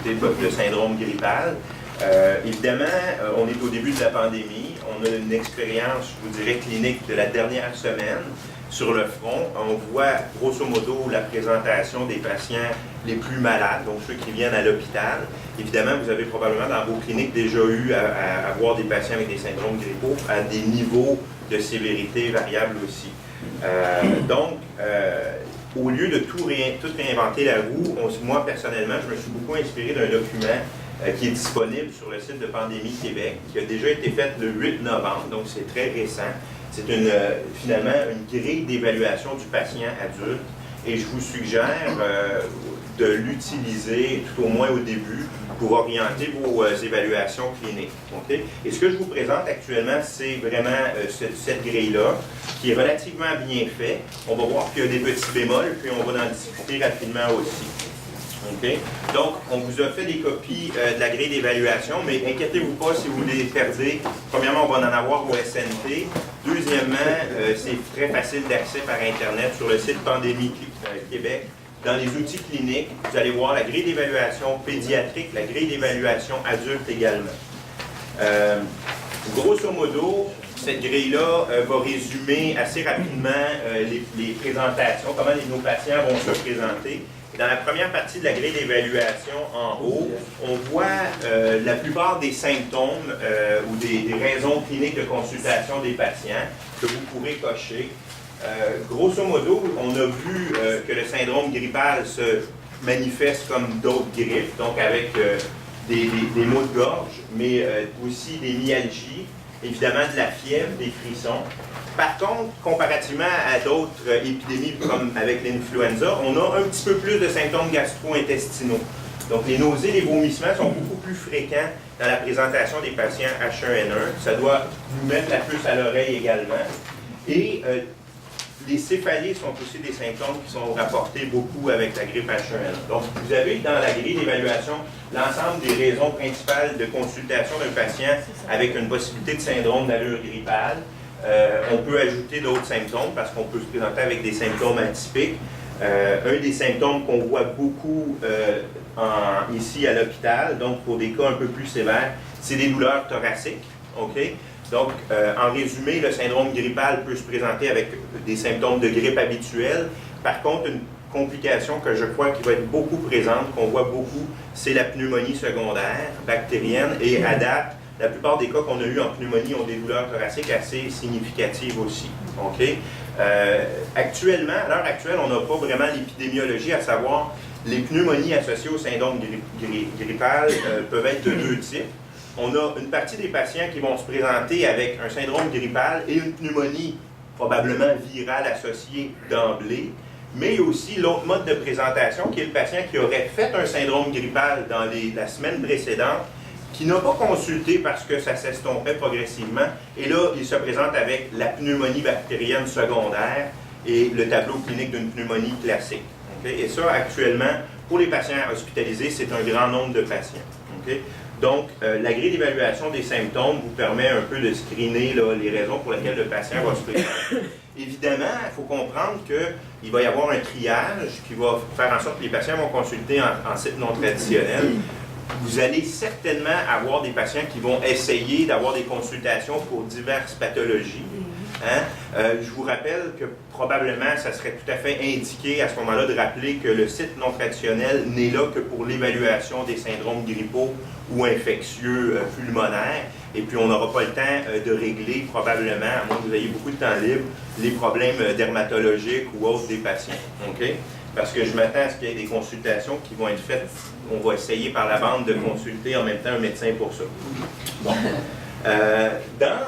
consulter le syndrome grippal. Évidemment, on est au début de la pandémie. On a une expérience, je vous dirais, clinique de la dernière semaine sur le front. On voit grosso modo la présentation des patients les plus malades, donc ceux qui viennent à l'hôpital. Évidemment, vous avez probablement dans vos cliniques déjà eu à voir des patients avec des syndromes grippaux à des niveaux de sévérité variables aussi. Au lieu de tout réinventer la roue, moi personnellement, je me suis beaucoup inspiré d'un document qui est disponible sur le site de Pandémie Québec, qui a déjà été fait le 8 novembre, donc c'est très récent. C'est finalement une grille d'évaluation du patient adulte et je vous suggère de l'utiliser tout au moins au début pour orienter vos évaluations cliniques. Okay? Et ce que je vous présente actuellement, c'est vraiment cette grille-là qui est relativement bien faite. On va voir qu'il y a des petits bémols, puis on va en discuter rapidement aussi. Okay? Donc, on vous a fait des copies de la grille d'évaluation, mais inquiétez-vous pas si vous les perdez. Premièrement, on va en avoir au SNT. Deuxièmement, c'est très facile d'accès par Internet sur le site Pandémie Québec. Dans les outils cliniques, vous allez voir la grille d'évaluation pédiatrique, la grille d'évaluation adulte également. Grosso modo, cette grille-là va résumer assez rapidement les présentations, comment nos patients vont se présenter. Dans la première partie de la grille d'évaluation en haut, on voit la plupart des symptômes ou des raisons cliniques de consultation des patients que vous pourrez cocher. Grosso modo, on a vu que le syndrome grippal se manifeste comme d'autres grippes, donc avec des maux de gorge, mais aussi des myalgies, évidemment de la fièvre, des frissons. Par contre, comparativement à d'autres épidémies comme avec l'influenza, on a un petit peu plus de symptômes gastro-intestinaux. Donc, les nausées, les vomissements sont beaucoup plus fréquents dans la présentation des patients H1N1. Ça doit vous mettre la puce à l'oreille également. Et les céphalées sont aussi des symptômes qui sont rapportés beaucoup avec la grippe H1N1. Donc, vous avez dans la grille d'évaluation l'ensemble des raisons principales de consultation d'un patient avec une possibilité de syndrome d'allure grippale. On peut ajouter d'autres symptômes parce qu'on peut se présenter avec des symptômes atypiques. Un des symptômes qu'on voit beaucoup ici à l'hôpital, donc pour des cas un peu plus sévères, c'est des douleurs thoraciques. Okay? Donc, en résumé, le syndrome grippal peut se présenter avec des symptômes de grippe habituelle. Par contre, une complication que je crois qui va être beaucoup présente, qu'on voit beaucoup, c'est la pneumonie secondaire bactérienne. Et à date, la plupart des cas qu'on a eu en pneumonie ont des douleurs thoraciques assez significatives aussi. Okay? Actuellement, à l'heure actuelle, on n'a pas vraiment l'épidémiologie, à savoir les pneumonies associées au syndrome grippal peuvent être de deux types. On a une partie des patients qui vont se présenter avec un syndrome grippal et une pneumonie probablement virale associée d'emblée, mais aussi l'autre mode de présentation qui est le patient qui aurait fait un syndrome grippal dans la semaine précédente, qui n'a pas consulté parce que ça s'estompait progressivement, et là, il se présente avec la pneumonie bactérienne secondaire et le tableau clinique d'une pneumonie classique. Okay? Et ça, actuellement, pour les patients hospitalisés, c'est un grand nombre de patients. Okay? Donc, la grille d'évaluation des symptômes vous permet un peu de screener là, les raisons pour lesquelles le patient va se présenter. Évidemment, il faut comprendre qu'il va y avoir un triage qui va faire en sorte que les patients vont consulter en site non traditionnel. Vous allez certainement avoir des patients qui vont essayer d'avoir des consultations pour diverses pathologies. Je vous rappelle que probablement, ça serait tout à fait indiqué à ce moment-là de rappeler que le site non traditionnel n'est là que pour l'évaluation des syndromes grippaux ou infectieux pulmonaires. Et puis, on n'aura pas le temps de régler probablement, à moins que vous ayez beaucoup de temps libre, les problèmes dermatologiques ou autres des patients. Okay? Parce que je m'attends à ce qu'il y ait des consultations qui vont être faites. On va essayer par la bande de consulter en même temps un médecin pour ça. Bon. Dans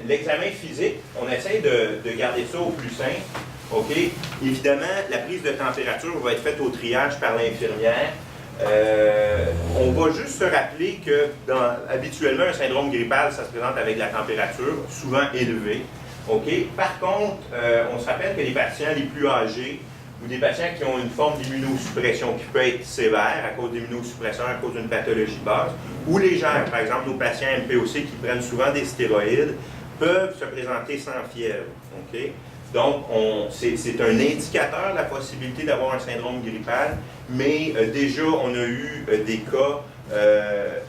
l'examen physique, on essaie de garder ça au plus simple. Okay? Évidemment, la prise de température va être faite au triage par l'infirmière. On va juste se rappeler que habituellement, un syndrome grippal, ça se présente avec la température souvent élevée. Okay? Par contre, on se rappelle que les patients les plus âgés ou des patients qui ont une forme d'immunosuppression qui peut être sévère à cause d'immunosuppression, à cause d'une pathologie basse, ou légère, par exemple nos patients MPOC qui prennent souvent des stéroïdes, peuvent se présenter sans fièvre. Okay? Donc, c'est un indicateur de la possibilité d'avoir un syndrome grippal, mais déjà, on a eu des cas,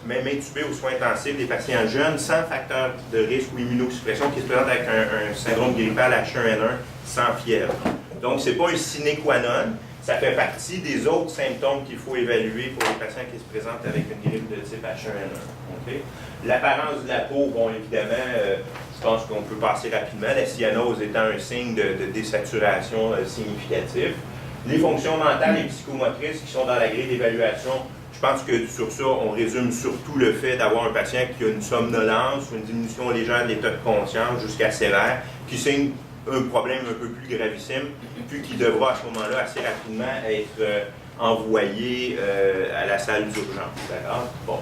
même intubés aux soins intensifs, des patients jeunes sans facteur de risque ou immunosuppression qui se présentent avec un syndrome grippal H1N1 sans fièvre. Donc, ce n'est pas un sine qua non. Ça fait partie des autres symptômes qu'il faut évaluer pour les patients qui se présentent avec une grippe de type H1N1. Okay? L'apparence de la peau, bon, évidemment, je pense qu'on peut passer rapidement. La cyanose étant un signe de désaturation significatif. Les fonctions mentales et psychomotrices qui sont dans la grille d'évaluation, je pense que sur ça, on résume surtout le fait d'avoir un patient qui a une somnolence ou une diminution légère de l'état de conscience jusqu'à sévère, qui signe un problème un peu plus gravissime, puis qui devra à ce moment-là assez rapidement être envoyé à la salle d'urgence. D'accord? Bon.